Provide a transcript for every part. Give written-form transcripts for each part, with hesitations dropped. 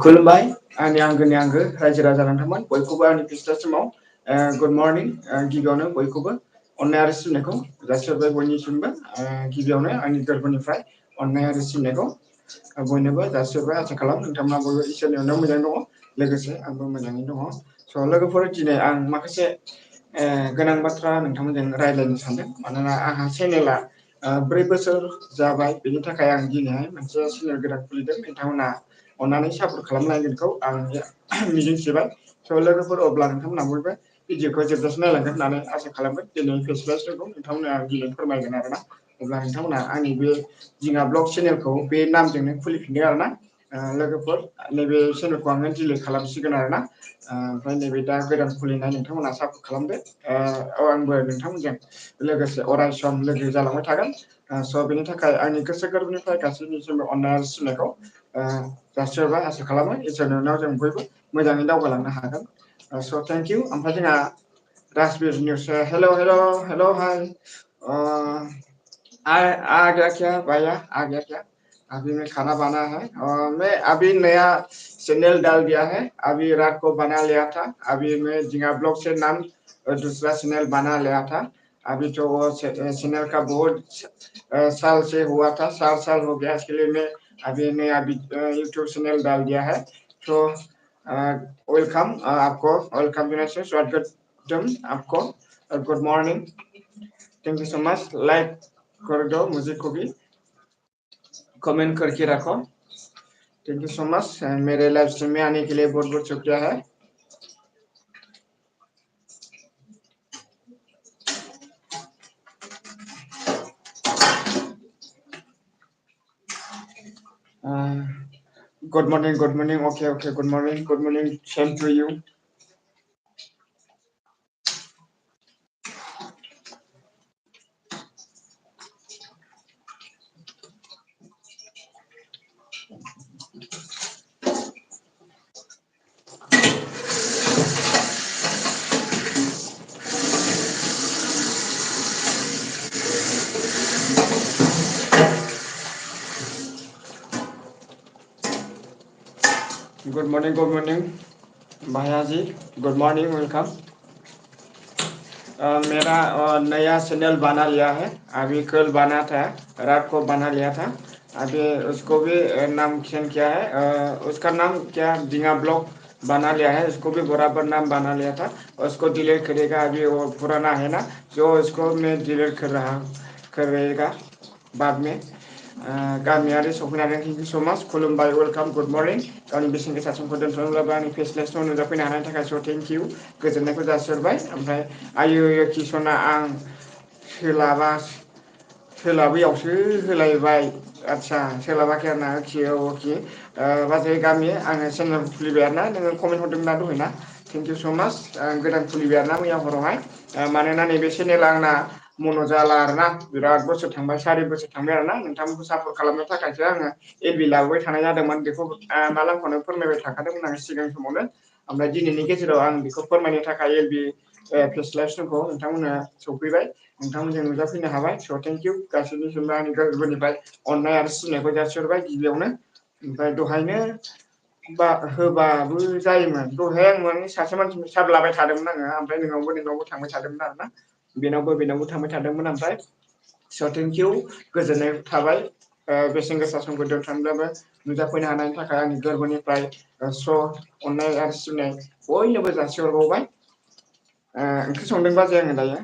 खुलुमबाय आंनि आंगोनि आंगो रायजो राजा नोंथांमोन बयखौबो आंनि फिस्टा समाव गुड मर्निं गिबियावनो बयखौबो अननाय आरो सिबिनायखौ जासिहरबाय बयनिसिमबो गिबियावनो आंनि गोरबोनिफ्राय अननाय आरो सिबिनायखौ बयनोबो जासिहरबाय आसा खालाम नोंथांमोना बयबो इसोरनि अननायाव मोजाङै दङ लोगोसे आंबो मोजाङै दङ स' लोगोफोर दिनै आं माखासे गोनां बाथ्रा नोंथांमोनजों रायज्लायनो सानदों मानोना आंहा चेनेला 4 बोसोर जाबाय बेनि थाखाय आं दिनैहाय मोनसे चेनेल गोदान खुलिदों नोंथांमोना अन्नानै सापर्ट खालामनांगोनखौ आं मिजिंथिबाय स' लोगोफोर अब्ला नोंथांमोना बयबो भिडिअखौ जोबजासिम नायलांगोन होननानै आसा खालामगोन दिनै फेसबुकखौ नोंथांमोना दिनै फोरमायगोन आरोना अब्ला नोंथांमोना आंनि बे जोंहा ब्लग चेनेलखौ बे नामजोंनो खुलिफिनदों आरोना लोगोफोर नैबे चेनेलखौ आङो डिलिट खालामसिगोन आरोना ओमफ्राय नैबे दा गोदान खुलिनाय नोंथांमोना सापर्ट खालामदो आंबो नोंथांमोनजों लोगोसे अराय सम लोगो जालांबाय थागोन स' बेनि थाखाय आंनि गोसो गोरबोनिफ्राय गासैनिसिमबो अननाय आरो सिबिनायखौ जासिहरबाय आसा खालामो इसोरनि अननायाव जों बयबो मोजाङै दावगालांनो हागोन स' थेंक इउ ओमफ्राय जोंहा Rajbir news hello hello hello hi आ गया क्या भैया आ गया क्या अभी मैं खाना बना है मैं अभी नया चैनल डाल दिया है अभी रात को बना लिया था अभी मैं जिंगा ब्लॉग से नाम दूसरा चैनल बना लिया था अभी तो वो चैनल का बहुत साल से हुआ था 4 साल हो गया इसके लिए मैं अभी नया यूट्यूब चैनल डाल दिया है तो वेलकम आपको वेलकम स्वागतम आपको good morning thank you so much like कर दो मुझे को भी कमेंट करके रखो थैंक यू सो मच मेरे लाइव स्ट्रीम में आने के लिए बहुत बहुत शुक्रिया है good morning okay good morning same to you good morning भैया जी गुड मॉर्निंग वेलकम मेरा नया चैनल बना लिया है अभी कल बना था रात को बना लिया था अभी उसको भी नाम चेंज किया है उसका नाम क्या जिंगा ब्लॉग बना लिया है उसको भी बराबर नाम बना लिया था उसको डिलीट करेगा अभी वो पुराना है ना जो उसको मैं डिलीट करेगा बाद में गामियारि सफैनानै थेंक इउ सो माच खुलुमबाय वेलकाम गुड मर्निं गावनि बेसेन गोसा समखौ दोनथ'नोब्लाबो आंनि फेसलेसआव नुजाफैनो हानायनि थाखाय स' थेंक इउ गोजोननायखौ जासिहरबाय ओमफ्राय आयु किसना आं सोलाबैयावसो होलायबाय आदसा सोलाबाखै आरोना अके बाजै गामि आङो चेनेल खुलिबाय आरोना नोङो कमेन्ट हरदों ना दहायना थेंक इउ सो माच गोदान खुलिबाय आरोना मैया हरावहाय मानोना नैबे चेनेला आंना मन' जाला आरोना बिराद बोसोर थांबाय 4 बोसोर थांबाय आरोना नोंथांमोनखौ सापर्ट खालामनो थाखायसो आङो एलबि लाबोबाय थानाय जादोंमोन बेखौ मालामखौनो फोरमायबाय थाखादोंमोन आं सिगां समावनो ओमफ्राय दिनैनि गेजेराव आं बेखौ फोरमायनो थाखाय एलबि फेस लाइभ स्ट्रिमखौ नोंथांमोना सफैबाय नोंथांमोनजों नुजाफैनो हाबाय स' थेंक इउ गासैनिसिमबो आंनि गोरबोनिफ्राय अननाय आरो सिबिनायखौ जासिहरबाय गिबियावनो ओमफ्राय दहायनो होबाबो जायोमोन दहाय आं माने सासे मानसिनि सार्ट लाबाय थादोंमोन आङो ओमफ्राय नोंनावबो थांबाय थादोंमोन आरोना बेनावबो थांबाय थादोंमोन ओमफ्राय स' थेंक इउ गोजोननाय थाबाय बेसेन गोसा समखौ दोनथ'नोब्लाबो नुजाफैनो हानायनि थाखाय आंनि गोरबोनिफ्राय स' अननाय आरो सिबिनाय बयनोबो जासिहरबावबाय ओंख्रि संदोंबा जायो दायो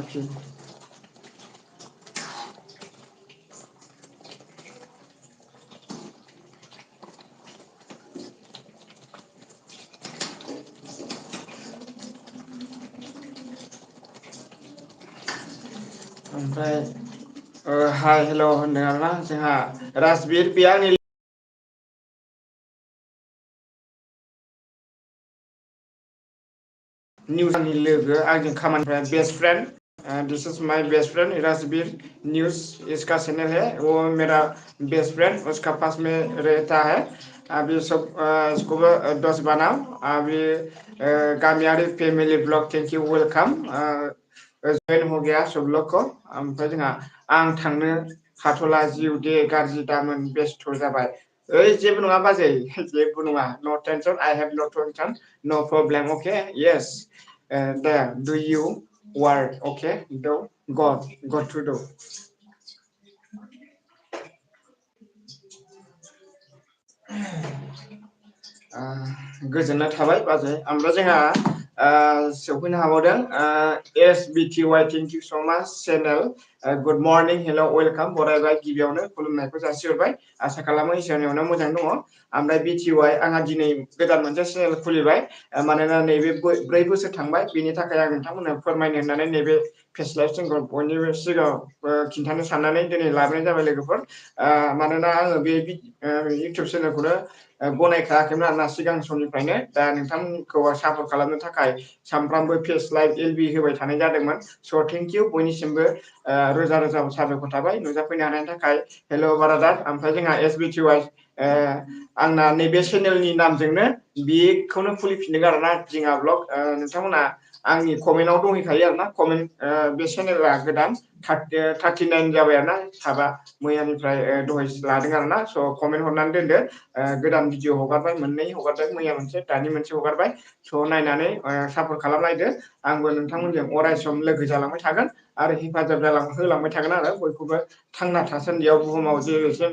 अके ओमफ्राय हाय हेल' होनदों आरोना जोंहा राजबीर बे आंनि निउसनि लोगो आंजों खामानिफ्रा best friend this is my best friend Rajbir news इसका चैनल है वो मेरा बेस्ट फ्रेंड उसका पास में रहता है अभी सब इसको दोस्त बनाओ अभी गामियारि family blog thank you welcome join हो गया सब लोग को ओमफ्राय जोंहा आं थांनो हाथ'ला जिउ दे गाज्रि दामोन बेस्थ' जाबाय ओइ जेबो नङा बाजै जेबो नङा no tension I have no tension no problem okay yes there do you work okay do go to do गोजोननाय थाबाय बाजै ओमफ्राय जोंहा सौफैनो हाबावदों SBTY थेंक इउ स' माच चेनेल गुड मर्निं हेल' वेलकाम बरायबाय गिबियावनो खुलुमनायखौ जासिहरबाय आसा खालामो इसोरनि अननायाव मोजां दङ ओमफ्राय BTY आंहा दिनै गोदान मोनसे चेनेल खुलिबाय मानोना नैबे 4 बोसोर थांबाय बेनि थाखाय आं नोंथांमोननो फोरमायनो होननानै नैबे फेस्लाइभ जोंखौ बयनिबो सिगाङाव खिन्थानो साननानै दिनै लाबोनाय जाबाय लोगोफोर मानोना आङो बे इउटुब चेनेलखौनो गनायखायाखैमोन आरोना सिगां समनिफ्रायनो दा नोंथांमोनखौ सापर्ट खालामनो थाखाय सानफ्रामबो फेस लाइभ LB होबाय थानाय जादोंमोन स' थेंक इउ बयनिसिमबो रोजा रोजा साबायखर थाबाय नुजाफैनो हानायनि थाखाय हेल' बारादार ओमफ्राय जोंहा SBTY आंना नैबे चेनेलनि नामजोंनो बेखौनो खुलिफिनदों आरोना जिङा ब्लग नोंथांमोना आंनि कमेन्टआव दंहैखायो आरोना कमेन्ट बे चेनेला गोदान 39 जाबाय आरोना साबा मैयानिफ्राय दहाय लादों आरोना स' कमेन्ट हरनानै दोनदो गोदान भिडिअ हगारबाय मोननै हगारदों मैया मोनसे दानि मोनसे हगारबाय स' नायनानै सापर्ट खालामलायदो आंबो नोंथांमोनजों अराय सम लोगो जालांबाय थागोन आरो हेफाजाब होलांबाय थागोन आरो बयखौबो थांना थासान्दियाव बुहुमाव जेरैसिम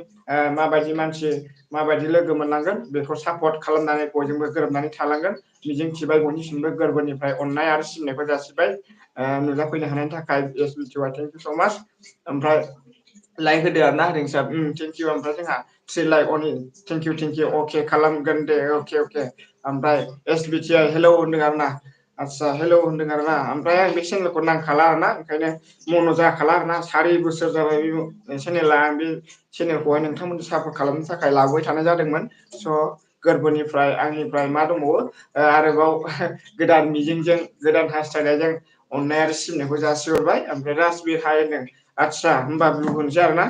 माबायदि मानसि माबायदि लोगो मोनलांगोन बेखौ सापर्ट खालामनानै बयजोंबो गोरोबनानै थालांगोन मिजिं थिबाय बयनिसिमबो गोरबोनिफ्राय अननाय आरो सिबिनायखौ जासिबाय नुजाफैनो हानायनि थाखाय SBTY थेंक इउ स' माच ओमफ्राय लाइक होदो आरोना रिंसार थेंक इउ ओमफ्राय जोंहा 3 लाइक अनलि थेंक इउ अके खालामगोन दे अके ओमफ्राय SBTY हेलौ होनदों आरोना आदसा हेलौ होनदों आरोना ओमफ्राय आं बे चेनेलखौ नांखाला आरोना ओंखायनो मन' जाखाला आरोना 4 बोसोर जाबाय बे चेनेला आं बे चेनेलखौहाय नोंथांमोनखौ सापर्ट खालामनो थाखाय लाबोबाय थानाय जादोंमोन स' गोरबोनिफ्राय आंनिफ्राय मा दंबावो आरोबाव गोदान मिजिंजों गोदान हास्थायनायजों अननाय आरो सिबिनायखौ जासिहरबाय ओमफ्राय राजबिर हाय होनदों आदसा होमबा ब्लु होनसै आरोना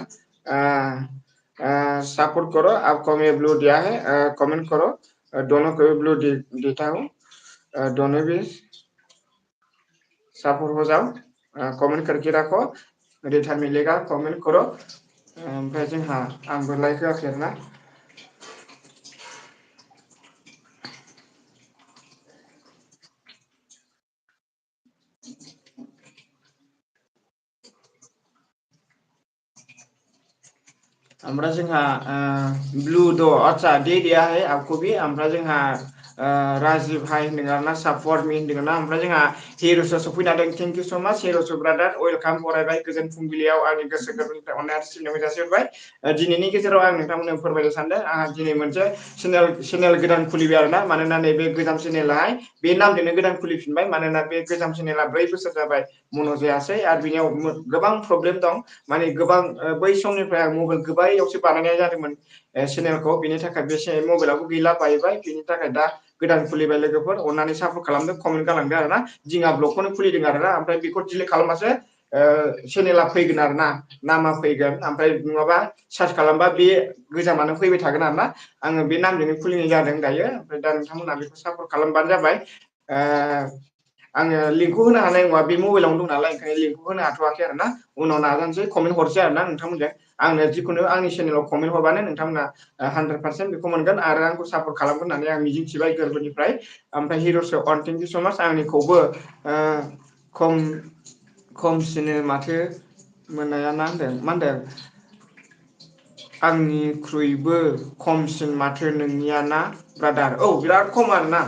सपोर्ट करो आपको मैं ब्लू दिया है कमेंट करो दोनों को भी ब्लू देता हूँ दोनों भी सपोर्ट हो जाओ कमेंट करके रखो रिटर्न मिलेगा कमेंट करो ओमफ्राय जोंहा आंबो लाइक होआखै आरोना ओमफ्राय जोंहा ब्लू द अच्छा दे दिया है आपको भी ओमफ्राय जोंहा राजिब हाय होनदों आरोना सापर्ट मी होनदों ना ओमफ्राय जोंहा हिर'सआ सफैनो हादों थेंक इउ स' माच हिर'स ब्रादार वेलकाम बरायबाय गोजोन फुंबिलियाव आंनि गोसो गोरबोनिफ्राय अननाय आरो सिबिनायखौ जासिहरबाय दिनैनि गेजेराव आं नोंथांमोननो फोरमायनो सानदों आंहा दिनै मोनसे चेनेल गोदान खुलिबाय आरोना मानोना नैबे गोजाम चेनेलाहाय बे नामजोंनो गोदान खुलिफिनबाय मानोना बे गोजाम चेनेला 4 बोसोर जाबाय मन' जायासै आरो बिनियाव गोबां प्रब्लेम दं माने गोबां बै समनिफ्राय आं मबाइल गोबायावसो बानायनाय जादोंमोन चेनेलखौ बेनि थाखाय बे मबाइलावबो गैला बायबाय बेनि थाखाय दा गोदान खुलिबाय लोगोफोर अननानै सापर्ट खालामदों कमेन्ट गालांदो आरोना दिङा ब्लगखौनो खुलिदों आरोना ओमफ्राय बेखौ डिलिट खालामबासो चेनेला फैगोन आरोना नामा फैगोन ओमफ्राय नङाबा सार्च खालामबा बे गोजामानो फैबाय थागोन आरोना आङो बे नामजोंनो खुलिनाय जादों दायो ओमफ्राय दा नोंथांमोना बेखौ सापर्ट खालामबानो जाबाय आङो लिंकखौ होनो हानाय नङा बे मबाइलावनो दं नालाय ओंखायनो लिंकखौ होनो हाथ'वाखै आरोना उनाव नाजानोसै कमेन्ट हरसै आरोना नोंथांमोनजों आंनो जिखुनु आंनि चेनेलाव कमेन्ट हरबानो नोंथांमोना 100% बेखौ मोनगोन आरो आंखौ सापर्ट खालामगोन होननानै आं मिजिंथिबाय गोरबोनिफ्राय ओमफ्राय हिर'सो थेंक इउ स' माच आंनिखौबो खमसिन माथो मोननाया मा होनदों आंनिख्रुइबो खमसिन माथो नोंनिया ना ब्रादार औ बिराद खम आरोना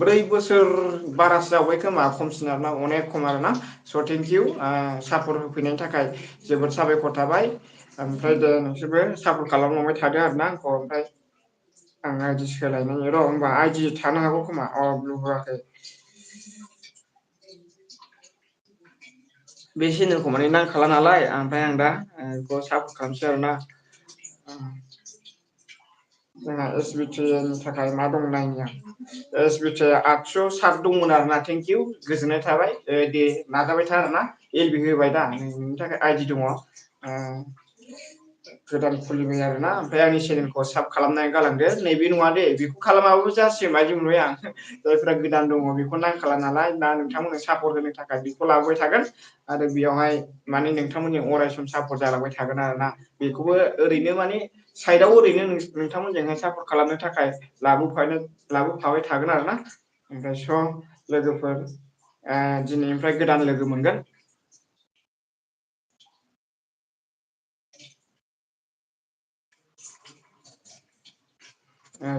4 बोसोर बारासो जाबाय खोमा खमसिन आरोना अनेक खम आरोना स' थेंक इउ सापर्ट होफैनायनि थाखाय जोबोद साबायखर थाबाय ओमफ्राय दे नोंसोरबो सापर्ट खालामलांबाय थादो आरोना आंखौ ओमफ्राय आं आइडि सोलायनायनि र' होमबा आइडि थानो हागौ खोमा ब्लु होआखै बे चेनेलखौ माने नांखाला नालाय ओमफ्राय आं दा बेखौ सापर्ट खालामसै आरोना जोंहा SBTनि थाखाय मा दं नायनि आं SBT 807 दंमोन आरोना थेंक इउ गोजोननाय थाबाय दे नाजाबाय था आरोना LB होबाय दा नोंनि थाखाय आइडि दङ गोदान खुलिबाय आरोना ओमफ्राय आंनि चेनेलखौ साब खालामनानै गालांदो नैबे नङा दे बेखौ खालामाबाबो जासिगोन बायदि मोनबाय आं जायफ्रा गोदान दङ बेखौ नांखाला नालाय दा नोंथांमोननो सापर्ट होनो थाखाय बेखौ लाबोबाय थागोन आरो बेयावहाय माने नोंथांमोननि अराय सम सापर्ट जालांबाय थागोन आरोना बेखौबो ओरैनो माने साइडआव ओरैनो नोंथांमोनजोंहाय सापर्ट खालामनो थाखाय लाबोफाबाय थागोन आरोना। ओमफ्राय लोगोफोर दिनैनिफ्राय गोदान लोगो मोनगोन।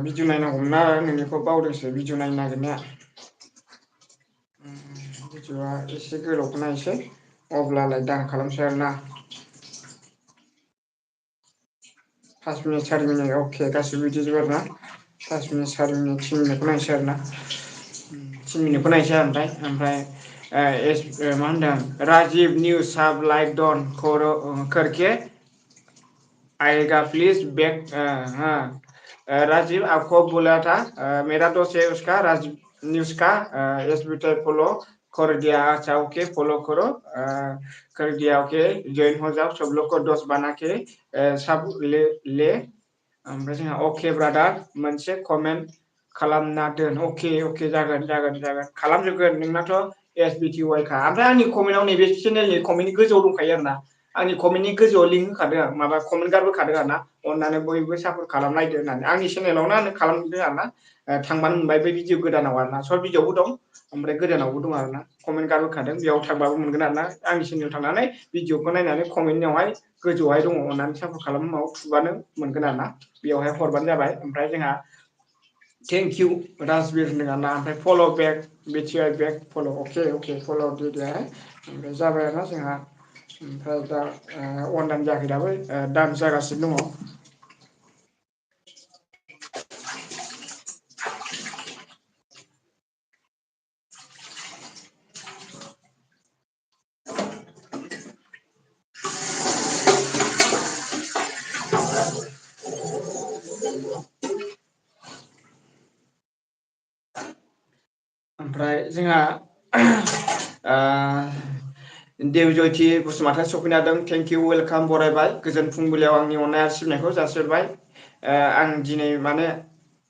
भिडिअ नायनांगौमोन ना नोंनिखौ बावदोंसो भिडिअ नायनो नागिरनाया। भिडिअआ एसे गोलावखौ नायसै अब्लालाय दान खालामसै आरोना। 5 मिनिट 4 मिनिट अके गासिबो बिदिजोब आरोना 5 मिनिट 4 मिनिट 3 मिनिटखौ नायसै आरोना 3 मिनिटखौ नायसै ओमफ्राय मा होनदों राजिब निउस साब लाइक दन करके आएगा प्लीज बैक राजीव आपको बोला था मेरा दोस्त है उसका राजीव न्यूज का एसबीटी फॉलो कर दिया। अच्छा ओके फॉलो करो कर दिया ओके ज्वाइन हो जाओ सब लोग को दोस्त बना के सब ले ओमफ्राय जोंहा अके ब्रादार मोनसे कमेन्ट खालामना दोन अके जागोन खालामजोबगोन नोंनाथ' एसबिटिवाइ खा ओमफ्राय आंनि कमेन्टआव नैबे चेनेलनि कमेन्टनि गोजौआव दंखायो आरोना आंनि कमेन्टनि गोजौआव लिंक होखादों आं माबा कमेन्ट गारबोखादों आरोना अननानै बयबो सापर्ट खालामलायदो होननानै आंनि चेनेलावनो आंनो खालामदों आरोना थांबानो मोनबाय बै भिडिअ गोदानाव आरोना सर्ट भिडिअबो दं ओमफ्राय गोदानावबो दं आरोना कमेन्ट गारबोखादों बेयाव थांबाबो मोनगोन आरोना आंनि चेनेलाव थांनानै भिडिअखौ नायनानै कमेन्टनियावहाय गोजौहाय दङ अननानै सापर्ट खालाम माव थुबानो मोनगोन आरोना बेयावहाय हरबानो जाबाय ओमफ्राय जोंहा थेंक इउ राजबिर होनदों आरोना ओमफ्राय फल' बेक बिटिआइ बेक फल' अके फल' दिहाय ओमफ्राय जाबाय आरोना जोंहा ओमफ्राय दा अनलाइन जायाखै दाबो दान्स जागासिनो दङ। ओमफ्राय जोंहा देबजयथि बसुमतारी सफैनो हादों थेंक इउ वेलकाम बरायबाय गोजोन फुंबिलियाव आंनि अननाय आरो सिबिनायखौ जासिहरबाय आं दिनै माने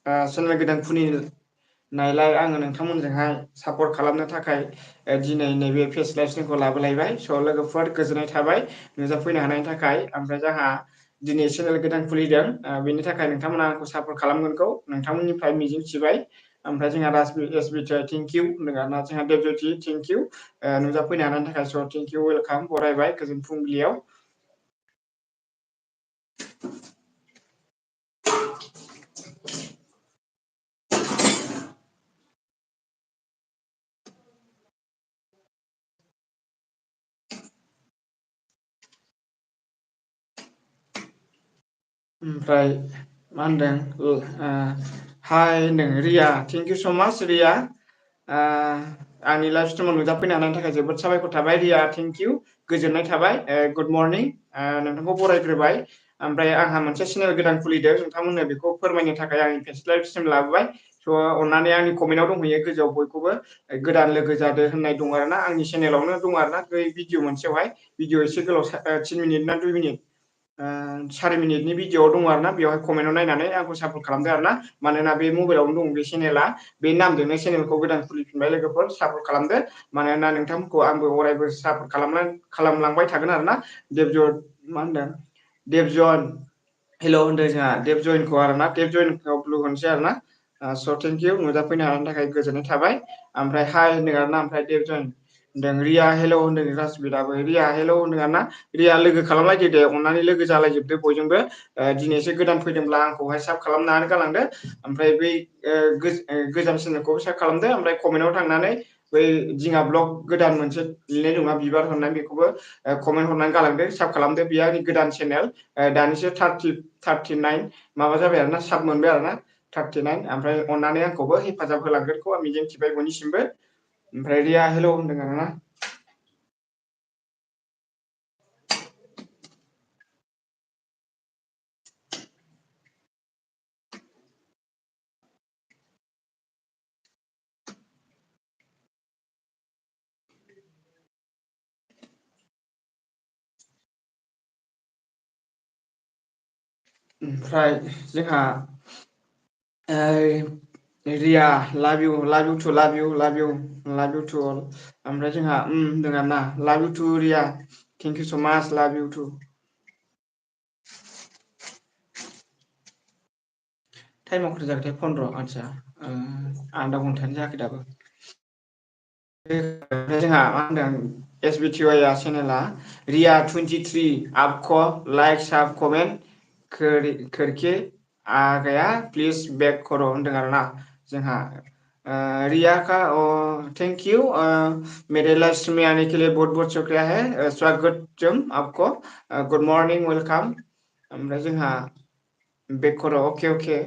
चेनेल गोदान खुलिनायलाय आङो नोंथांमोनजोंहाय सापर्ट खालामनो थाखाय दिनै नैबे फेस लाइभ लाबोलायबाय स' लोगोफोर गोजोननाय थाबाय नुजाफैनो हानायनि थाखाय ओमफ्राय जोंहा दिनै चेनेल गोदान खुलिदों बेनि थाखाय नोंथांमोना आंखौ सापर्ट खालामगोनखौ नोंथांमोननिफ्राय मिजिंथिबाय ओमफ्राय जोंहा एसबिटिआइ थेंक इउ होनदों आरोना जोंहा देबज्यति थेंक इउ नुजाफैनो हानायनि थाखाय स' थेंक इउ वेलकाम बरायबाय गोजोन फुंबिलियाव ओमफ्राय मा होनदों हाय होनदों रिया थेंक इउ स' माच रिया आंनि लाइभ स्ट्रिमाव नुजाफैनो हानायनि थाखाय जोबोद साबायखर थाबाय रिया थेंक इउ गोजोननाय थाबाय गुड मर्निं नोंथांखौ बरायग्रोबाय ओमफ्राय आंहा मोनसे चेनेल गोदान खुलिदों नोंथांमोननो बेखौ फोरमायनो थाखाय आंनि फेस लाइभ स्ट्रिम लाबोबाय स' अननानै आंनि कमेन्टआव दंहैयो गोजौआव बयखौबो गोदान लोगो जादो होननाय दं आरोना आंनि चेनेलावनो दं आरोना बै भिडिअ मोनसेयावहाय भिडिअ एसे गोलाव 3 मिनिट ना 2 मिनिट 4 मिनिटनि भिडिअ दं आरोना बेवहाय कमेन्टआव नायनानै आंखौ सापर्ट खालामदो आरोना मानोना बे मबाइलावनो दं बे चेनेला बे नामजोंनो चेनेलखौ गोदान खुलिफिनबाय लोगोफोर सापर्ट खालामदो मानोना नोंथांमोनखौ आंबो अरायबो सापर्ट खालामलांबाय थागोन आरोना मा होनदों देबजन हेल' होनदों जोंहा देब जयनखौ आरोना देब जयनखौ ब्लु होनसै आरोना स' थेंक इउ नुजाफैनो हानायनि थाखाय गोजोननाय थाबाय ओमफ्राय हाय होनदों आरोना ओमफ्राय देब जयन होनदों रिया हेल' होनदों राजबिराबो रिया हेल' होनदों आरोना रिया लोगो खालामलायदो दे अननानै लोगो जालायजोबदो बयजोंबो दिनैसो गोदान फैदोंब्ला आंखौहाय साब खालामनानै गालांदो ओमफ्राय बै गोजाम चेनेलखौबो साब खालामदो ओमफ्राय कमेन्टआव थांनानै बै दिङा ब्लग गोदान मोनसे लिरनाय दंना बिबार हरनाय बेखौबो कमेन्ट हरनानै गालांदो साब खालामदो बेयो आंनि गोदान चेनेल दानिसो 39 माबा जाबाय आरोना साब मोनबाय आरोना 39 ओमफ्राय अननानै आंखौबो हेफाजाब होलांगोनखौ आं मिजिंथिबाय बयनिसिमबो ओमफ्राय रिया हेल' होनदों आरोना ओमफ्राय जोंहा रिया love you too love you too अल ओमफ्राय जोंहा होनदों आरोना लाभ इउ टु रिया थेंक इउ स' माच लाभ इउ टु टाइमाव खरै जागोनथाय 15 आदसा आधा घन्टायानो जायाखै दाबो। जोंहा मा होनदों SBTY चेनेला रिया 23 आपको लाइक साब कमेन्ट करके आ गया प्लिज बैक करो होनदों आरोना जोंहा रिया का थैंक यू मेरे लाइव स्ट्रीम में आने के लिए बहुत बहुत शुक्रिया है स्वागतम आपको गुड मॉर्निंग वेलकम ओमफ्राय जोंहा बैक करो ओके ओके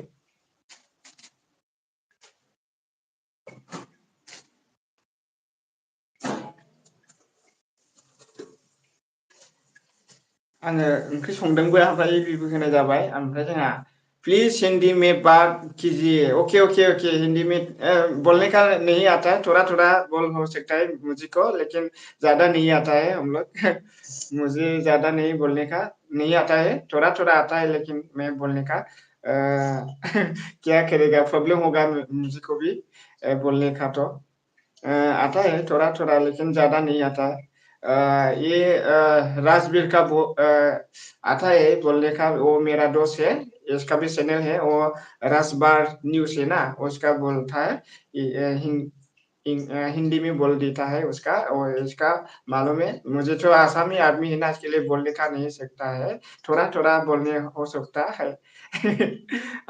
आङो ओंख्रि संदोंबो ओमफ्राय बेबो होनाय जाबाय ओमफ्राय जोंहा प्लीज हिंदी में बात कीजिए ओके ओके ओके हिंदी में बोलने का नहीं आता है थोड़ा थोड़ा बोल हो सकता है मुझको लेकिन ज्यादा नहीं आता है हम लोग मुझे ज्यादा नहीं बोलने का नहीं आता है थोड़ा थोड़ा आता है लेकिन मैं बोलने का क्या करेगा प्रॉब्लम होगा मुझको भी बोलने का तो आता है थोड़ा थोड़ा लेकिन ज्यादा नहीं आता है ये राजवीर का वो आता है बोलने का वो मेरा दोस्त है इसका भी चैनल है वो राजबार न्यूज है ना उसका बोलता है हिंदी में बोल देता है उसका और इसका मालूम है मुझे तो आसामी आदमी है ना इसके लिए बोलने का नहीं सकता है थोड़ा थोड़ा बोलने हो सकता है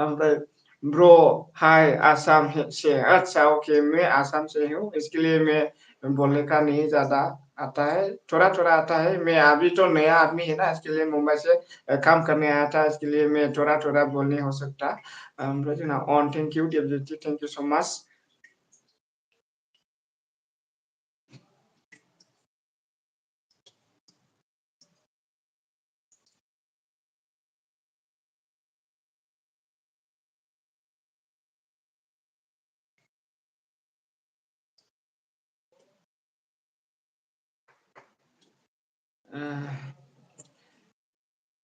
ओमफ्राय ब्रो हाय आसाम से अच्छा ओके मैं आसाम से हूँ इसके लिए मैं बोलने का नहीं ज्यादा आता है थोड़ा थोड़ा आता है मैं अभी तो नया आदमी है ना इसके लिए मुंबई से काम करने आया था इसके लिए मैं थोड़ा थोड़ा बोलने हो सकता ओमफ्राय जोंना ऑन थैंक यू डेब्यूटी thank you so much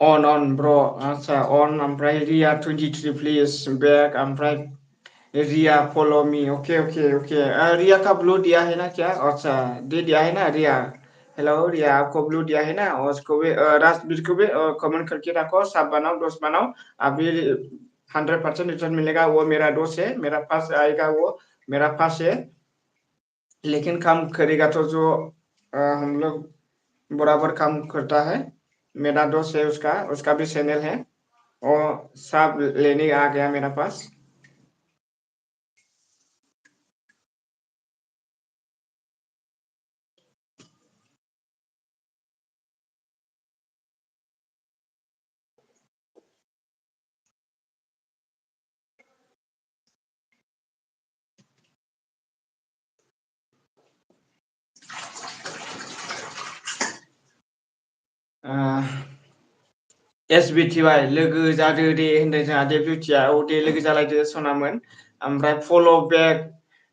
on bro आच्छा on ओमफ्राय रिया 23 प्लीज बैक ओमफ्राय Riya follow me okay okay okay Riya का ब्लू दिया है ना क्या अच्छा दे दिया है ना रिया हेलो रिया आपको ब्लू दिया है ना और उसको भी राजवीर को भी कमेंट करके रखो सब बनाओ दोस्त बनाओ अभी 100% रिटर्न मिलेगा वो मेरा दोस्त है मेरा पास आएगा वो मेरा पास है लेकिन काम करेगा तो जो हम लोग बराबर काम करता है मेरा दोस्त है उसका उसका भी चैनल है और सब लेने आ गया मेरा पास SBTY लोगो जादो दे होनदों जोंहा डेब्यूटिया औ दे लोगो जालायदो सनामोन ओमफ्राय फल' बेक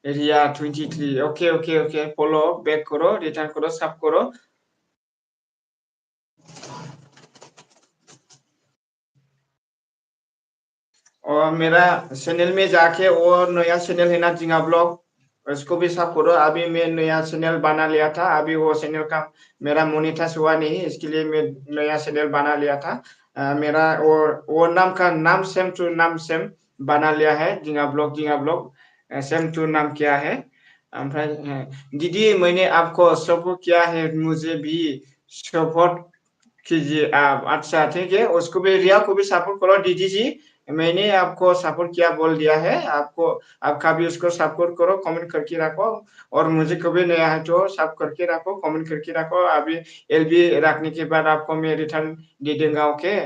रिया 23 ओके ओके ओके फल' बेक करो रिटार्न करो सब करो और मेरा चैनल में जाके वो नया चैनल है ना जिंगा ब्लॉग उसको भी सब करो अभी मैं नया चैनल बना लिया था अभी वो चैनल का मेरा मोनेटाइज हुआ नहीं इसके लिए मैं नया चैनल बना लिया था मेरा वो नाम का नाम सेम टू नाम सेम बना लिया है जिंगा ब्लॉग सेम टू नाम क्या है ओमफ्राय दीदी मैंने आपको सपोर्ट किया है मुझे भी सपोर्ट कीजिए आप अच्छा ठीक है उसको भी रिया को भी सपोर्ट करो दीदी जी मैंने आपको सपोर्ट किया बोल दिया है आपको आपका भी उसको सपोर्ट करो कमेंट करके रखो और मुझे कभी नया है तो सब करके रखो कमेंट करके रखो अभी एलबी रखने के बाद आपको मैं रिटर्न दे दूंगा ओके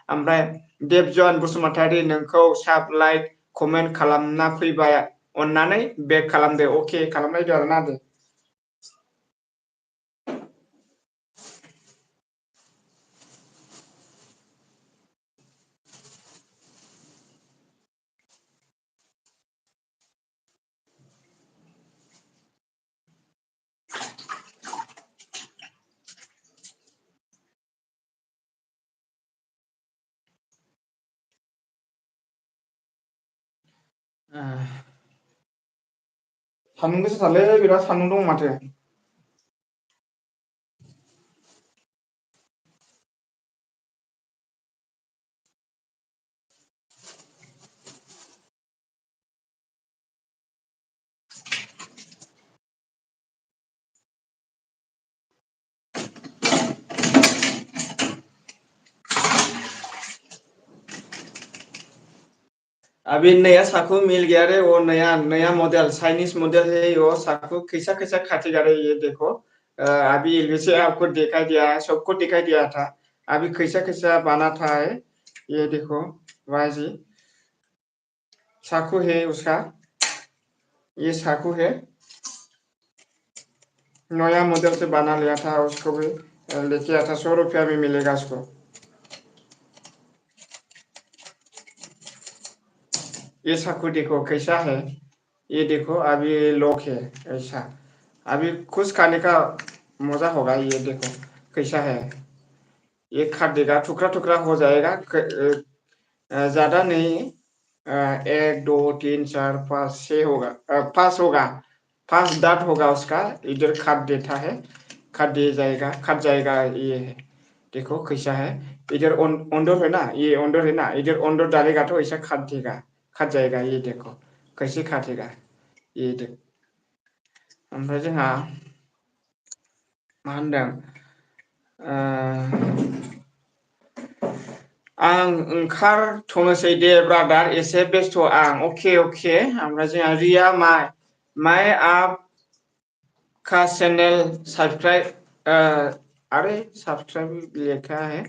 ओमफ्राय देबजन बसुमतारी नोंखौ साब लाइक कमेन्ट खालामना फैबाय अन्नानै बेक खालामदो अके खालामनायदो आरोना दे सान्दुं गोसाथारलै बिराद सान्दुं दं माथो अभी नया साकू मिल गया रे, वो नया नया मॉडल चाइनीज मॉडल है वो साकू कैसा कैसा काटेगा रे ये देखो। अभी वैसे आपको दिखाई दिया है, सबको दिखाई दिया था। अभी कैसा कैसा बना था है ये देखो भाई जी। चाकू है उसका, ये चाकू है, नया मॉडल से बना लिया था उसको भी। लेके आया था, 100 रुपया में मिलेगा उसको। ये चाकू देखो कैसा है, ये देखो अभी लॉक है ऐसा। अभी कुछ खाने का मजा होगा, ये देखो कैसा है। ये काट देगा, टुकड़ा टुकड़ा हो जाएगा, ज्यादा नहीं। 1 2 3 4 5 6 होगा, 5 होगा, 5 दांत होगा उसका। इधर काट देता है, काट दिया जाएगा, काट जाएगा ये है। देखो कैसा है, इधर अंदर है ना, ये अंदर है ना, इधर अंदर डालेगा तो ऐसा काट देगा, काट जाएगा। ये देखो कैसे काटेगा ये देख। ओमफ्राय जोंहा मा होनदों, आं ओंखारथ'नोसै दे ब्रादार, एसे बेस्थ' आं। अके अके। ओमफ्राय जोंहा रिया माय आप का चैनल सब्सक्राइब, अरे सब्सक्राइब लिखा है,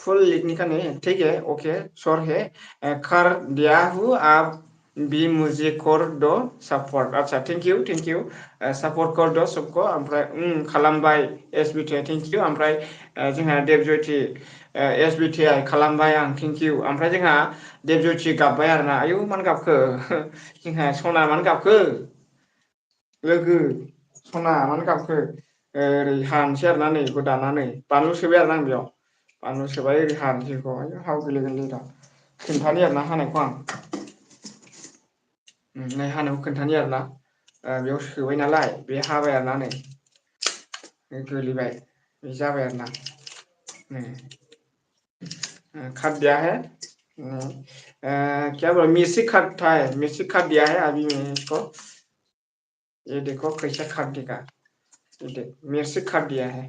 फुल लिखने का नहीं है, ठीक है ओके श्योर है। कर दिया हूँ आप भी मुझे कर दो सपोर्ट। अच्छा थैंक यू सपोर्ट कर दो सबको। ओमफ्राय खालामबाय एसबिटिआइ, थैंक यू। ओमफ्राय जोंहा देबज्योति एसबिटिआइ खालामबाय आं, थैंक यू। ओमफ्राय जोंहा देबज्योति गाबबाय आरोना, आयौ मानो गाबखो जोंहा सना मानो गाबखो लोगो, सना मानो गाबखो। ओरै हानोसै आरोना, नै बेखौ दानानै बानलु सोबाय आरोना आं बेयाव, बानलु सोबाय ओरै हानोसै बेखौ। आयौ हाव गोलैगोनलै दा, खिन्थानि आरोना हानायखौ आं। नै हानायखौ खोन्थानि आरोना, बेयाव सोबाय नालाय बे हाबाय आरोना, नै गोलैबाय बे जाबाय आरोना। काट दिया है, क्या बोला, मिर्ची काटता है, मिर्ची काट दिया है अभी मैं इसको। ये देखो कैसा काट देगा, ये देख मिर्ची काट दिया है।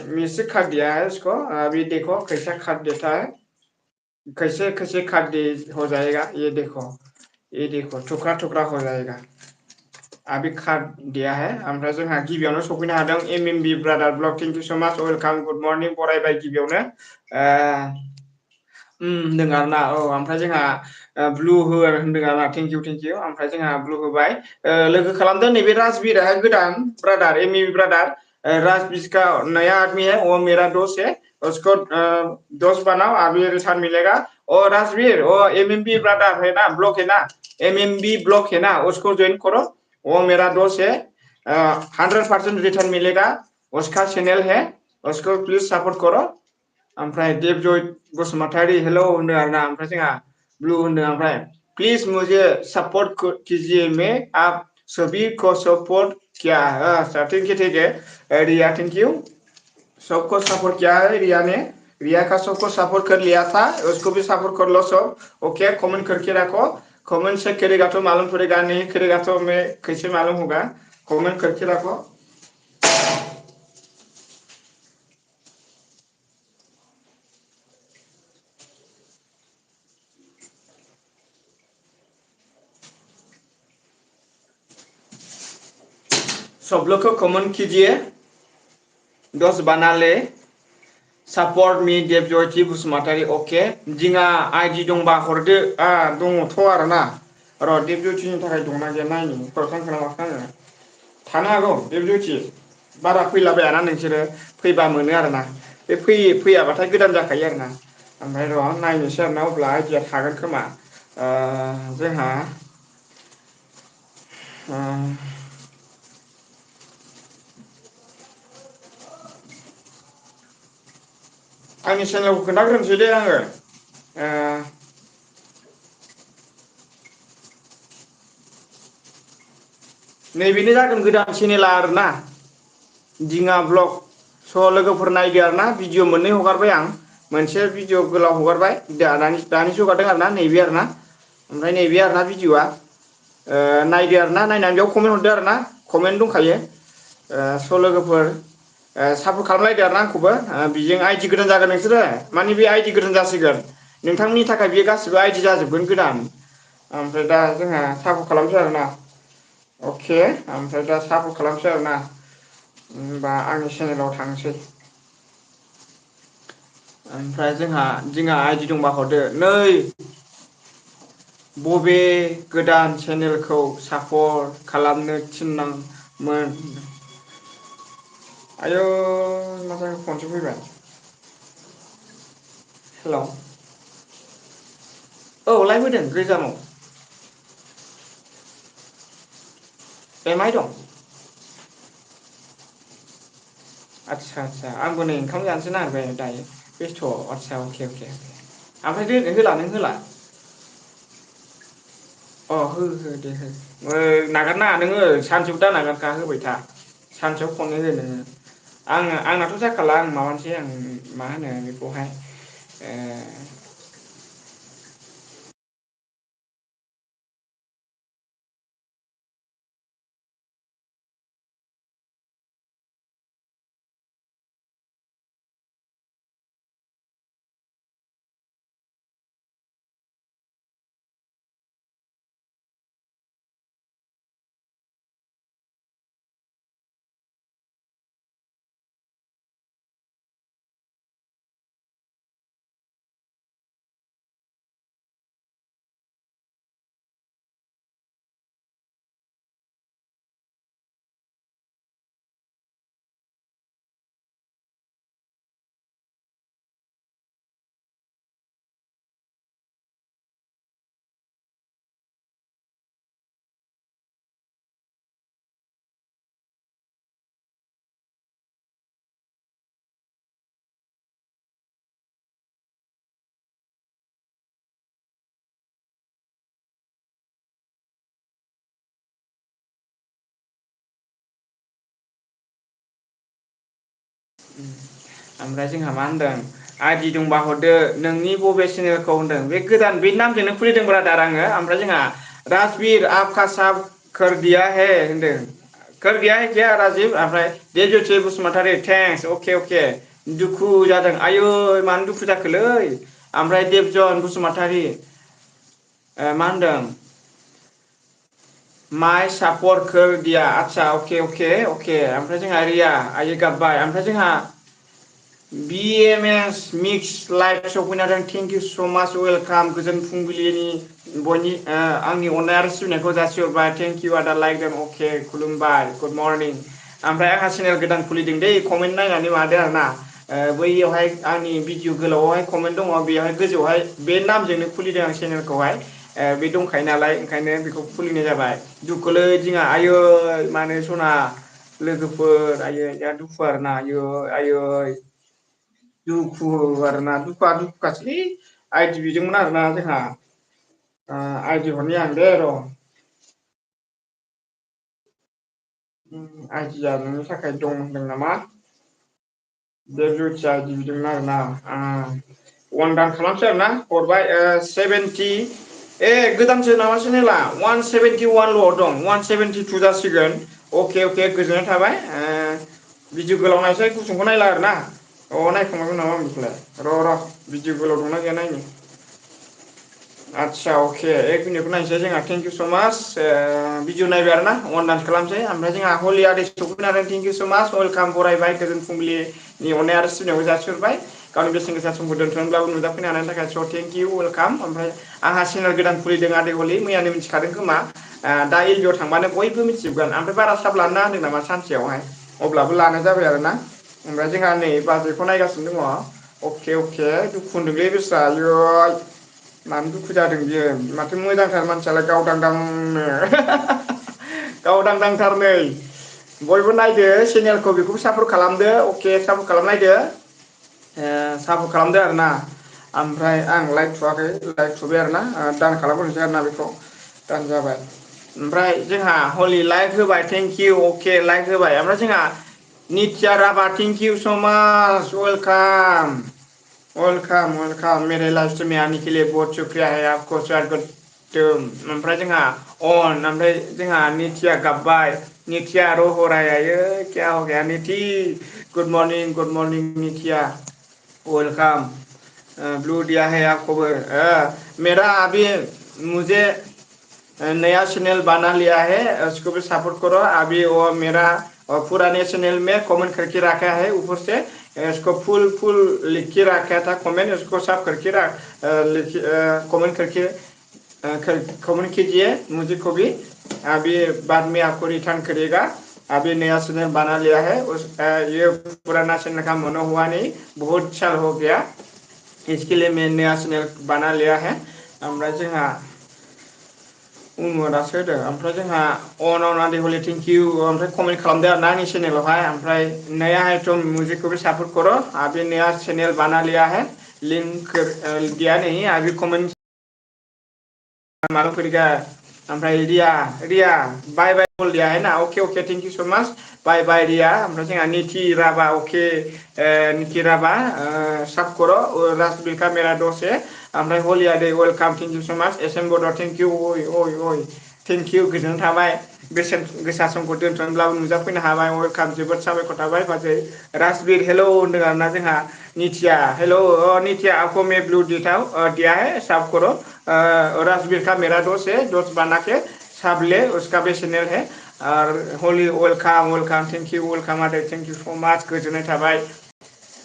मिर्ची काट दिया है इसको, अभी देखो कैसा काट देता है, कैसे कैसे काट दे हो जाएगा। ये देखो टुकड़ा टुकड़ा हो जाएगा। अभी काट दिया है। ओमफ्राय जोंहा गिबियावनो सफैनो हादों MMB brother blog, thank you so माच, वेलकाम, गुड मर्निं बरायबाय गिबियावनो। होनदों आरोना, औ ओमफ्राय जोंहा ब्लु हो होनदों आरोना, थेंक इउ। ओमफ्राय जोंहा ब्लु होबाय। लोगो खालामदों नैबे राजबिराहाय गोदान ब्रादार, एमएमबी ब्रादार। राजबीर का नया आदमी है, वो मेरा दोस्त है, उसको दोस्त बनाओ, अभी रिटर्न मिलेगा। ओ राजवीर, वो एमएमबी ब्रादर है ना, ब्लॉग है ना, एमएमबी ब्लॉग है ना, उसको ज्वाइन करो, वो मेरा दोस्त है। 100% रिटर्न मिलेगा, उसका चैनल है, उसको प्लीज सपोर्ट करो। ओमफ्राय देबजय बसुमतारी हेलो होनदों आरोना, ओमफ्राय जोंहा ब्लू होनदों, ओमफ्राय प्लीज मुझे सपोर्ट कीजिए, मैं आप सभी को सपोर्ट किया। अच्छा ठीक है रिया, थैंक यू। सबको सपोर्ट किया है रिया ने, रिया का सबको सपोर्ट कर लिया था, उसको भी सपोर्ट कर लो सब। ओके कमेंट करके रखो, कमेंट से करेगा तो मालूम पड़ेगा, नहीं करेगा तो मैं कैसे मालूम होगा। कमेंट करके रखो। सब लोग को कमेंट कीजिए, दोस्त बना ले, support me Debjyoti Basumatary. Okay दिङा आइडि दंबा हरदो। दङथ' आरोना, र' देबज्योतिनि थाखाय दंना गैया नायनि, कलखां खालामाखै आङो। थानो हागौ देबज्योति, बारा फैलाबायाना नोंसोरो, फैबा मोनो आरोना, बे फैयाबाथाय गोदान जाखायो आरोना। ओमफ्राय र' नायनोसै आरोना, अब्ला आइडिया थागोन खोमा। जोंहा आंनि चेनेलखौ खोन्थाग्रोनोसै दे आङो। नैबेनो जागोन गोदान चेनेला आरोना, दिङा ब्लग। स' लोगोफोर नायदो आरोना, भिडिअ मोननै हगारबाय आं, मोनसे भिडिअ गोलाव हगारबाय, दानिसो हगारदों आरोना, नैबे आरोना, ओमफ्राय नैबे आरोना भिडिअआ। नायदो आरोना, नायनानै बेयाव कमेन्ट हरदो आरोना, कमेन्ट दंखायो। स' लोगोफोर सापर्ट खालामलायदो आरोना आंखौबो। बेजों आइडि गोदान जागोन नोंसोरो, माने बे आइडि गोदान जासिगोन, नोंथांनि थाखाय बेयो गासिबो आइडि जाजोबगोन गोदान। ओमफ्राय दा जोंहा साफा खालामसै आरोना अके ओमफ्राय दा साफा खालामसै आरोना होमबा आंनि चेनेलाव थांसै ओमफ्राय जोंहा आइडि दंबा हरदो नै बबे गोदान चेनेलखौ सापर्ट खालामनो थिनदोंमोन आयौ मा जाखो फनसो फैबाय हेल' औ लाइभ होदों गोजानाव ए माइ दं आदसा आंबो नै ओंखाम जानोसो नागिरबाय दायो बेस्थ' आदसा अके ओमफ्राय होला नों होला अ हो दे हो नागारनाङा नोङो सानसेबो दा नागारखा होबाय था सानसेयाव खननै हो नोङो आंनाथ' जाखाला आं माबानोसै आं मा होनो बेखौहाय ओमफ्राय जोंहा मा होनदों आइदि दंबा हरदो नोंनि बबे चेनेलखौ होनदों बे गोदान बे नामजोंनो खुलिदों ब्रादार आङो ओमफ्राय जोंहा राजबिर आपका साब खोर दिया है होनदों खोर गैया है क्या राजिब ओमफ्राय देबज्यति बसुमतारी थेंक्स अके दुखु जादों आयै मानो दुखु जाखोलै ओमफ्राय देबजन बसुमतारी मा होनदों माइ सापर खोर दिया आदसा अके ओमफ्राय जोंहा रिया आइ गाबबाय ओमफ्राय जोंहा बि एम एस मिक्स लाइभ सफैना दं थेंक इउ स' माच वेलकाम गोजोन फुंबिलिनि बयनि आंनि अननाय आरो सिबिनायखौ जासिहरबाय थेंक इउ आदा लाइक देम अके खुलुमबाय गुड मर्निं ओमफ्राय आंहा चेनेल गोदान खुलिदों दै कमेन्ट नायनानै मादो आरोना बैयावहाय आंनि भिडिअ गोलावआवहाय कमेन्ट दङ बेयावहाय गोजौआवहाय बे नामजोंनो खुलिदों आं चेनेलखौहाय बे दंखायो नालाय ओंखायनो बेखौ खुलिनाय जाबाय दुखुलै दिङा आयै मानो सना लोगोफोर आयै जा दुखु आरोना आयै दुखु आरोना दुखुआ दुखुखासैलै आइदि बिदोंमोन आरोना जोंहा आइदि हरनि आं दे र' आइदिया नोंनि थाखाय दं होनदों नामा बे जुथिया आइदि बिदोंमोन आरोना वान दान खालामसै आरोना हरबाय 70 गोदानसो नामा चेनेला 171ल' दं 172 जासिगोन अके गोजोननाय थाबाय भिडिअ गोलाव नायसै गुसुंखौ नायला आरोना नायखांबायमोन नामा आं बेखौलाय र' भिडिअ गोलाव दंना गैया नायनि आदसा अके एक मिनिटखौ नायनोसै जोंहा थेंक इउ स' माच भिडिअ नायबाय आरो ना अवान दान खालामसै ओमफ्राय जोंहा हलि आदै सफैनो हादों थेंक इउ स' माच वेलकाम बरायबाय गोजोन फुंबिलिनि अननाय आरो सिबिनायखौ जासिहरबाय गावनि बेसेन गोसा समखौ दोन्थ'नानैब्लाबो नुजाफैनो हानायनि थाखाय स' थेंक इउ वेलकाम ओमफ्राय आंहा चेनेल गोदान खुलिदों आदै हलि मैयानो मिथिखादों खोमा दा एलबिआव थांबानो बयबो मिथिजोबगोन ओमफ्राय बारा थाब लानो नाङा होनदों नामा सानसेयावहाय अब्लाबो लानाय जाबाय आरो ना ओमफ्राय जोंहा नै बाजैखौ नायगासिनो दङ अके दुखु मोनदोंलै बेस्रा आयै मानो दुखु जादों बियो माथो मोजांथार मानसियालाय गावदांदांनो गावदांदांथार नै बयबो नायदो चेनेलखौ बेखौबो सापर्ट खालामदो अके सापर्ट खालामनायदो सापर्ट खालामदो आरोना ओमफ्राय आं लाइक थुवाखै लाइक थुबाय आरोना दान खालामहरनोसै आरोना बेखौ दान जाबाय ओमफ्राय जोंहा हलि लाइक होबाय थेंकिउ अके लाइक होबाय ओमफ्राय जोंहा नित्या राभा थेंक इउ स' माच वेलकाम मेरे लाइफ में आने के लिए बहुत शुक्रिया है आपको स्वागत ओमफ्राय जोंहा अन ओमफ्राय जोंहा निथिया गाबबाय निथिया रह रहा है ये क्या हो गया निथि गुड मर्निं निथिया वेलकाम ब्लू दिया है आपको मेरा अभी मुझे नया चैनल बना लिया है, उसको भी सपोर्ट करो। अभी वो मेरा पुराने चैनल में कमेंट करके रखा है, ऊपर से इसको फुल लिख के रखा था कमेंट, उसको सब करके कमेंट करके कमेंट कीजिए मुझे को भी। अभी बाद में आपको रिटर्न करेगा। अभी नया चैनल बना लिया है, उस ये पुराना चैनल का मन हुआ नहीं, बहुत साल हो गया, इसके लिए मैं नया चैनल बना लिया है। ओमफ्राय जोंहा उनदासो होदों, ओमफ्राय जोंहा अन आदि थैंक यू, ओमफ्राय कमेंट खालामदो आरोना आंनि चैनलावहाय। ओमफ्राय नया है तो मुझे को भी सपोर्ट करो। अभी नया चैनल बना लिया है, लिंक दिया नहीं, अभी कमेंट मालूम पड़ेगा। ओमफ्राय रिया बाय बाय बोल दिया है ना, okay thank you so much, bye bye Riya. ओमफ्राय जोंहा नीति राभा ओके, नीति राभा सब करो, राजबीर का मेरा दोस्त है। ओमफ्राय हलिया दे welcome, thank you so much, S M bud thank you, ओय थैंक यू, गोजोननाय थाबाय, बेसेन गोसा समखौ दोनथ'नोब्लाबो नुजाफैनो हाबाय, वेलकाम, जोबोद साबायखर थाबाय बाजै राजबीर। हेलो होनदों आरोना जोंहा नितिया, हेलो नितिया, आपको मैं ब्लू दिया है, सब करो। राजबीर का मेरा दोस्त है, दोस्त बना के सब ले, उसका भी चैनल है। और Holi welcome thank you, welcome आदै, थैंक यू सो माच, गोजोननाय थाबाय।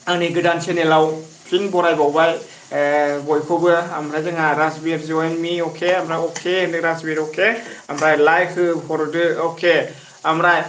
आंनि गोदान चेनेलाव फिन बरायबावबाय बयखौबो। ओमफ्राय जोंहा राजबीर जइन मी अके, ओमफ्राय अके होनदों राजबीर अके, ओमफ्राय लाइक हरदो अके। ओमफ्राय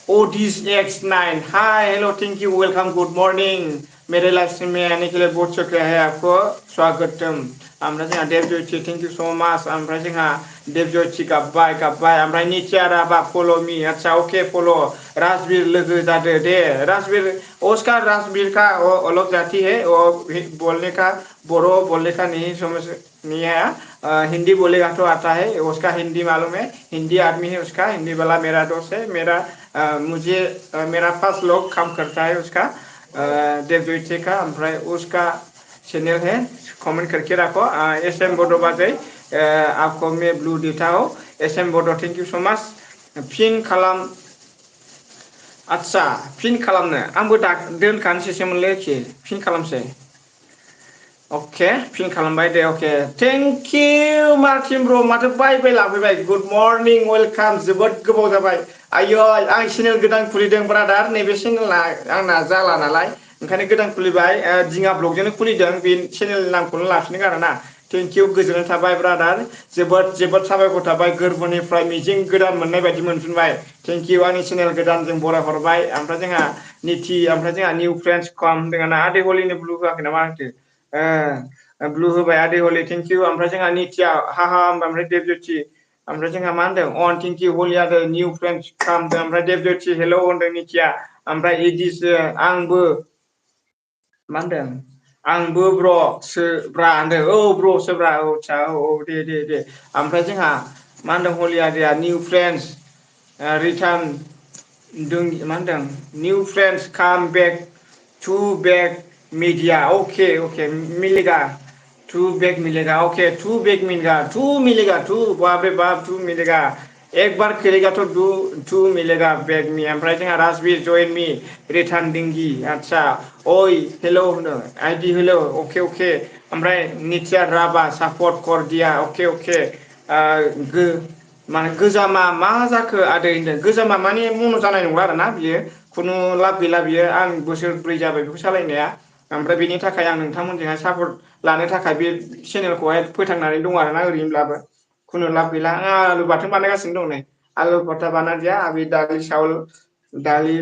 ओडिस X9 hi hello thank you welcome good morning मेरे लाइफ में आने के लिए बहुत शुक्रिया है, आपको स्वागतम। ओमफ्राय जोंहा देवज्योति थैंक यू सो माच, ओमफ्राय जोंहा देवज्योति गाबबाय। ओमफ्राय नित्या राभा फल' मी, आच्छा अके फल'। राजबीर लोगो जादो दे राजबीर, उसका राजबीर का अलग जाति है, वो बोलने का बोरो बोलने का नहीं समझ नहीं है, हिंदी बोलेगा तो आता है, उसका हिंदी मालूम है, हिंदी आदमी है उसका, हिंदी वाला मेरा दोस्त है। मेरा मुझे मेरा पास लोग काम करता है उसका, देवज्योति का। ओमफ्राय उसका चैनल है, कमेंट करके रखो। एस एम बड बाजै, आपको मैं ब्लू देता हूँ, S M bud thank you so much. फिन खालाम, आच्छा फिन खालामनो आंबो दोनखानोसैमोनलै, एखे फिन खालामसै। अके फिन खालामबाय दे, अके थेंक इउ मार्टिन ब्र, माथो बाय बाय लाफैबाय, गुड मर्निं वेलकाम, जोबोद गोबाव जाबाय। आयो आं चेनेल गोदान खुलिदों ब्रादार, नैबे चेनेला आंना जाला नालाय, ओंखायनो गोदान खुलिबाय, दिङा ब्लगजोंनो खुलिदों, बे चेनेलनि नामखौनो लाफिनदों आरोना। थेंक इउ, गोजोननाय थाबाय ब्रादार, जोबोद साबायखर थाबाय, गोरबोनिफ्राय मिजिं गोदान मोननाय बायदि मोनफिनबाय। थेंक इउ, आंनि चेनेल गोदान जों बरायहरबाय। ओमफ्राय जोंहा निथि, ओमफ्राय जोंहा निउ फ्रेन्ड्स कम होनदों आरोना, आदै हलिनो ब्लु होआखै नामा आंखौ? ब्लु होबाय आदै हलि, थेंक इउ। ओमफ्राय जोंहा निथिया हाहा, ओमफ्राय देबज्योति, ओमफ्राय जोंहा मा होनदों अन, थेंक इउ हलि आदै, निउ फ्रेन्ड्स खालामदों। ओमफ्राय देबज्योति हेलौ होनदों निथिया। ओमफ्राय इदिस आंबो मा होनदों, आंबो ब्र सो ब्रा होनदों, औ ब्र सो ब्रा, औ आच्छा औ दे। ओमफ्राय जोंहा मा होनदों हलि आदैया निउ फ्रेन्ड्स रिटार्न मा होनदों, new friends come back to back media, okay मिलेगा, टू बैग मिलेगा, ओके टू बैग मिलेगा, टू मिलेगा, टू बाप रे बाप, टू मिलेगा, एक बार खेलेगा तो टू मिलेगा बैग में। ओमफ्राय जोंहा राजबीर जइन मी रिटार्न दिंगी, आच्छा ओइ हेलौ होनो आइडि हेलौ, अके ओमफ्राय नित्या राभा सापर्ट कर दिया, अके माने गोजामा मा जाखो आदै होनदों, गोजामा माने मन' जानाय नंला आरोना, बियो खुनु लाब गैला, बियो आं बोसोरब्रै जाबाय बेखौ सालायनाया। ओमफ्राय बेनि थाखाय आं नोंथांमोनजोंहाय सापर्ट लानो थाखाय बे चेनेलखौहाय फोथांनानै दं आरोना, ओरैनोब्लाबो खुनु लाब गैला। आं आलु बाथोन बानायगासिनो दं नै, आलु पराठा बना दिया अभी, दाली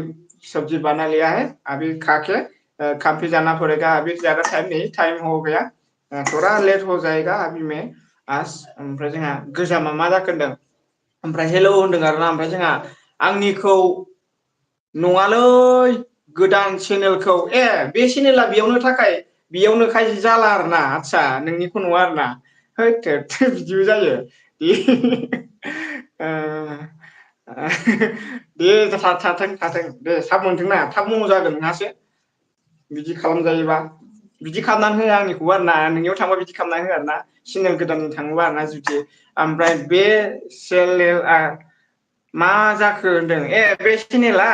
सब्जी बना लिया है अभी, खाके काफी जाना पड़ेगा अभी, ज्यादा टाइम नहीं, टाइम हो गया, थोड़ा लेट हो जाएगा अभी मैं आज। ओमफ्राय जोंहा गोजामा मा जाखो होनदों, ओमफ्राय हेलौ होनदों आरोना। ओमफ्राय जोंहा आंनिखौ नङालै गोदान चेनेलखौ, बे चेनेला बेयावनोखाय जाला आरोना, आच्छा नोंनिखौ नङा आरोना, हैद बिदिबो जायो दे थाथों दे, थाब मोनथोंना, थाब मंग जागोन नोंहासो बिदि खालामजायोबा, बिदि खालामनानै हो आंनिखौबो आरोना, नोंनियाव थांबा बिदि खालामनानै हो आरोना, चेनेल गोदाननि थाङोबा आरोना जुदि। ओमफ्राय बे चेनेला मा जाखो होनदों, बे चेनेला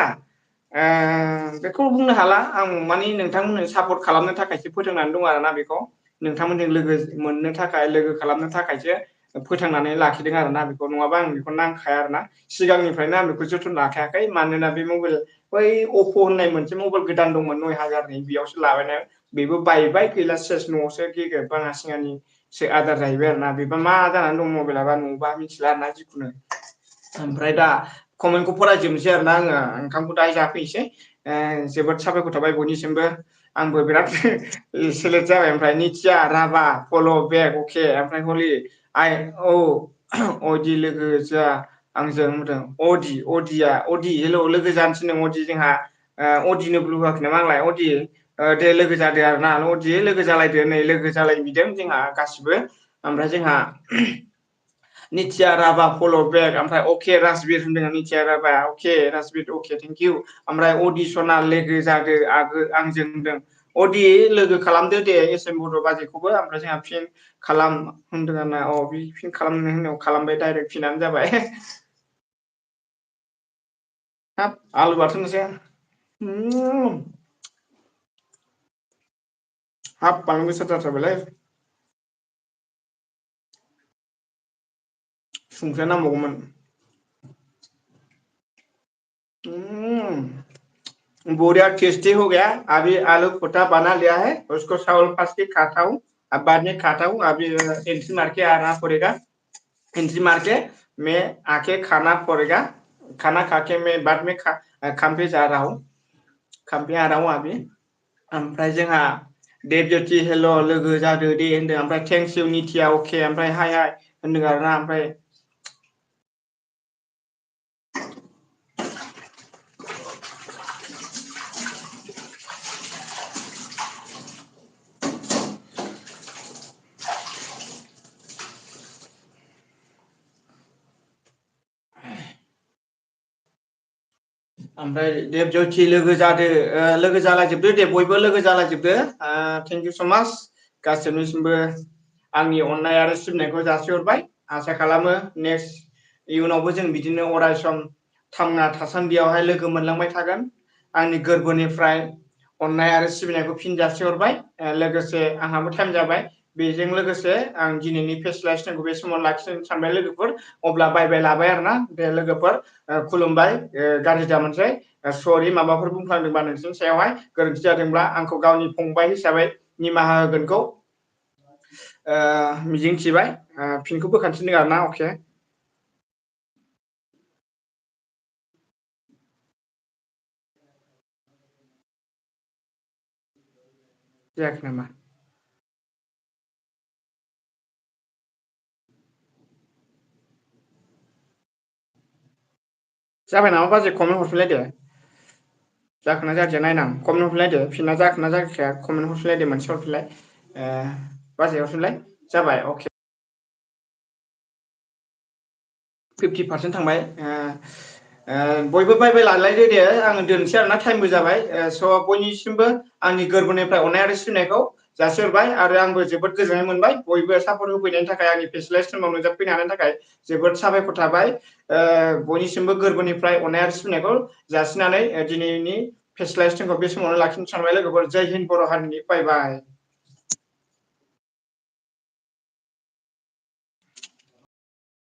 बेखौ बुंनो हाला आं, माने नोंथांमोननो सापर्ट खालामनो थाखायसो फोथांनानै दं आरोना बेखौ। नोंथांमोनजों लोगो मोननो थाखाय लोगो खालामनो थाखायसो फोथांनानै लाखिदों आरोना बेखौ नङाबा आं बेखौ नांखाया आरोना सिगांनिफ्रायनो आं बेखौ जोथोन लाखायाखै मानोना बे मबाइल बै अप्प' होननाय मोनसे मबाइल गोदान दंमोन 9,000नि बेयावसो लाबायना बेबो बायबाय गैला सेस न'आवसो गेगेब बाङासिङानिसो आदार जाहैबाय आरोना बेबा मा जानानै दं मबाइलाबा न'बा मिथिला आरोना जिखुनु ओमफ्राय दा कमेन्टखौ फरायजोबनोसै आरोना आङो ओंखामखौ दाहाय जाफैनोसै जोबोद साबायखर थाबाय बयनिसिमबो आंबो बिराद सेलेक्ट जाबाय ओमफ्राय निथिया राभा फल' बेक अके ओमफ्राय हलि आइ औ अदि लोगो जा आंजों होनदों अदि हेल' लोगो जानोसै नों अदि जोंहा अदिनो ब्लु होआखै नामा आंलाय अदि दे लोगो जादो आरो ना अदि लोगो जालायदो नै लोगो जालाय बिदों जोंहा गासिबो ओमफ्राय जोंहा निथिया राभा फल' बेक ओमफ्राय अके राजबिर होनदों निथिया राभा अके राजबिर अके थेंक इउ ओमफ्राय अडिसना लोगो जादो आंजों होनदों अदि लोगो खालामदो दे एस एम बर' बाजैखौबो ओमफ्राय जोंहा फिन खालाम होनदों आरोना बे फिन खालामनो होननायाव खालामबाय डाइरेक्ट फिनानो जाबाय हाब आलु बाथोनसो हाब बानलु गोसा जाथारबायलै संख्रिया नांबावगौमोन बढ़िया टेस्टी हो गया अभी आलू खोटा बना लिया है उसको चावल फास के खाता हूँ अब बाद में खाता हूँ अभी एंट्री मार के आना पड़ेगा एंट्री मार के मैं आके खाना पड़ेगा खाना खा के मैं बाद में काम पे जा रहा हूँ काम पे आ रहा हूँ अभी ओमफ्राय जोंहा देबज्योति हेल' लोगो जादो दे होनदों ओमफ्राय थेंक्स इउ निथिया अके ओमफ्राय हाय हाय होनदों आरोना ओमफ्राय ओमफ्राय देबज्योति लोगो जादो लोगो जालायजोबदो दे बयबो लोगो जालायजोबदो थेंक इउ स' माच गासैनिसिमबो आंनि अननाय आरो सिबिनायखौ जासिहरबाय आसा खालामो नेक्स्ट इयुनावबो जों बिदिनो अराय सम थांना थासान्दियावहाय लोगो मोनलांबाय थागोन आंनि गोरबोनिफ्राय अननाय आरो सिबिनायखौ फिन जासिहरबाय लोगोसे आंहाबो टाइम जाबाय बेजों लोगोसे आं दिनैनि फेस लाइसखौ बे समाव लाखिनो सानबाय लोगोफोर अब्ला बाय बाय लाबाय आरोना दे लोगोफोर खुलुमबाय गाज्रि दामोनसै सरि माबाफोर बुंफ्लांदोंबा नोंसिनि सायावहाय गोरोन्थि जादोंब्ला आंखौ गावनि फंबाय हिसाबै निमाहा होगोनखौ मिजिंथिबाय फिनखौ बोखांफिनदों आरोना अके जायाखै नामा जाबाय नामा बाजै कमेन्ट हरफिनलाय दे जाखोना जादिया नायनां कमेन्ट हरफिनलायदो फिना जाखोना जाखाया कमेन्ट हरफिनलायदो मोनसे हरफिनलाय बाजै हरफिनलाय जाबाय अके 50% थांबाय बयबो बाय बाय लालायदो दे आङो दोनसै आरोना टाइमबो जाबाय स' बयनिसिमबो आंनि गोरबोनिफ्राय अननाय आरो सिबिनायखौ जासिहरबाय आरो आंबो जोबोद गोजोननाय मोनबाय बयबो सापर्ट होफैनायनि थाखाय आंनि फेस्लाइस टाइमाव नुजाफैनो हानायनि थाखाय जोबोद साबायखर थाबाय बयनिसिमबो गोरबोनिफ्राय अननाय आरो सिबिनायखौ जासिनानै दिनैनि फेस्लाइस टाइमखौ बे समावनो लाखिनो सानबाय लोगोफोर जय हिन्द बर' हारिनि बाय बाय